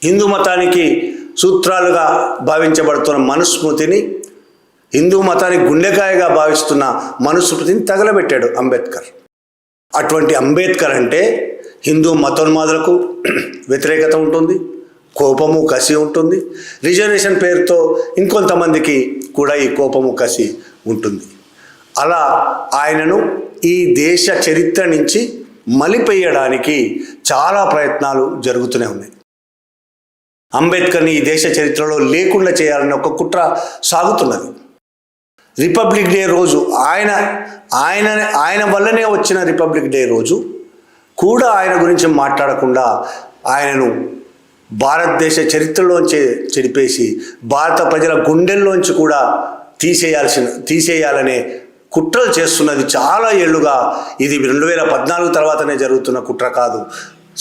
హిందూ మతానికి సూత్రాలుగా భావించబడుతున్న మనుస్మృతిని, హిందూ మతానికి గుండెకాయగా భావిస్తున్న మనుస్మృతిని తగలబెట్టాడు అంబేద్కర్. అటువంటి అంబేద్కర్ అంటే హిందూ మతోన్మాదులకు వ్యతిరేకత ఉంటుంది, కోపము కసి ఉంటుంది. రిజర్వేషన్ పేరుతో ఇంకొంతమందికి కూడా ఈ కోపము కసి ఉంటుంది. అలా ఆయనను ఈ దేశ చరిత్ర నుంచి మలిపేయడానికి చాలా ప్రయత్నాలు జరుగుతూనే ఉన్నాయి. అంబేద్కర్ని ఈ దేశ చరిత్రలో లేకుండా చేయాలని ఒక కుట్ర సాగుతున్నది. రిపబ్లిక్ డే రోజు ఆయన వల్లనే వచ్చిన రిపబ్లిక్ డే రోజు కూడా ఆయన గురించి మాట్లాడకుండా ఆయనను భారతదేశ చెరిపేసి భారత ప్రజల గుండెల్లోంచి కూడా తీసేయాలనే కుట్రలు చేస్తున్నది చాలా ఏళ్లుగా. ఇది 2014 తర్వాతనే జరుగుతున్న కుట్ర కాదు.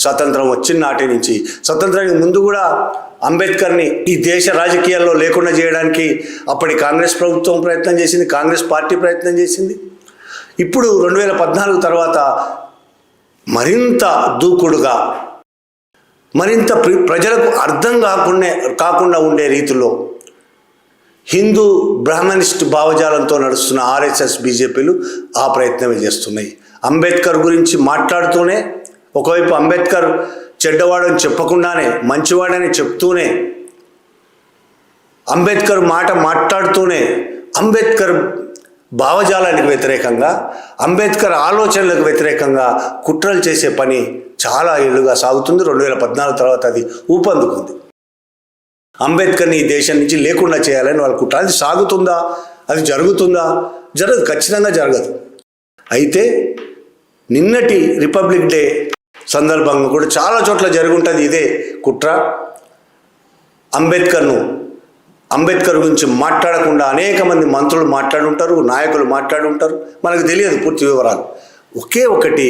స్వతంత్రం వచ్చిన నాటి నుంచి, స్వతంత్రానికి ముందు కూడా అంబేద్కర్ని ఈ దేశ రాజకీయాల్లో లేకుండా చేయడానికి అప్పటి కాంగ్రెస్ ప్రభుత్వం ప్రయత్నం చేసింది, కాంగ్రెస్ పార్టీ ప్రయత్నం చేసింది. ఇప్పుడు 2014 తర్వాత మరింత దూకుడుగా, మరింత ప్రజలకు అర్థం కాకుండా ఉండే రీతిలో హిందూ బ్రాహ్మణిస్ట్ భావజాలంతో నడుస్తున్న ఆర్ఎస్ఎస్ బీజేపీలు ఆ ప్రయత్నమే చేస్తున్నాయి. అంబేద్కర్ గురించి మాట్లాడుతూనే, ఒకవైపు అంబేద్కర్ చెడ్డవాడని చెప్పకుండానే మంచివాడని చెప్తూనే, అంబేద్కర్ మాట మాట్లాడుతూనే అంబేద్కర్ భావజాలానికి వ్యతిరేకంగా, అంబేద్కర్ ఆలోచనలకు వ్యతిరేకంగా కుట్రలు చేసే పని చాలా ఏళ్ళుగా సాగుతుంది. 2014 తర్వాత అది ఊపందుకుంది. అంబేద్కర్ని ఈ దేశం నుంచి లేకుండా చేయాలని వాళ్ళ కుట్ర. అది సాగుతుందా? అది జరుగుతుందా? జరగదు, ఖచ్చితంగా జరగదు. అయితే నిన్నటి రిపబ్లిక్ డే సందర్భంగా కూడా చాలా చోట్ల జరుగుంటుంది ఇదే కుట్ర. అంబేద్కర్ గురించి మాట్లాడకుండా అనేక మంది మంత్రులు మాట్లాడుంటారు, నాయకులు మాట్లాడుంటారు, మనకు తెలియదు పూర్తి వివరాలు. ఒకే ఒకటి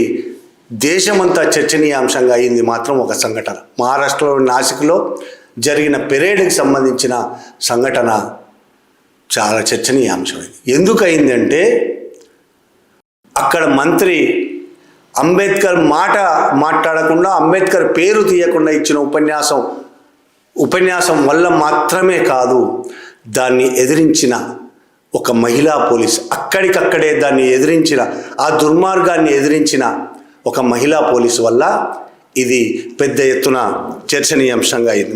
దేశమంతా చర్చనీయాంశంగా అయింది మాత్రం ఒక సంఘటన. మహారాష్ట్రలో నాసిక్లో జరిగిన పెరేడ్కి సంబంధించిన సంఘటన చాలా చర్చనీయాంశమైంది. ఎందుకు అయిందంటే అక్కడ మంత్రి అంబేద్కర్ మాట మాట్లాడకుండా, అంబేద్కర్ పేరు తీయకుండా ఇచ్చిన ఉపన్యాసం వల్ల మాత్రమే కాదు, దాన్ని ఎదిరించిన ఒక మహిళా పోలీస్, అక్కడికక్కడే దాన్ని ఎదిరించిన, ఆ దుర్మార్గాన్ని ఎదిరించిన ఒక మహిళా పోలీసు వల్ల ఇది పెద్ద ఎత్తున చర్చనీయాంశంగా అయింది.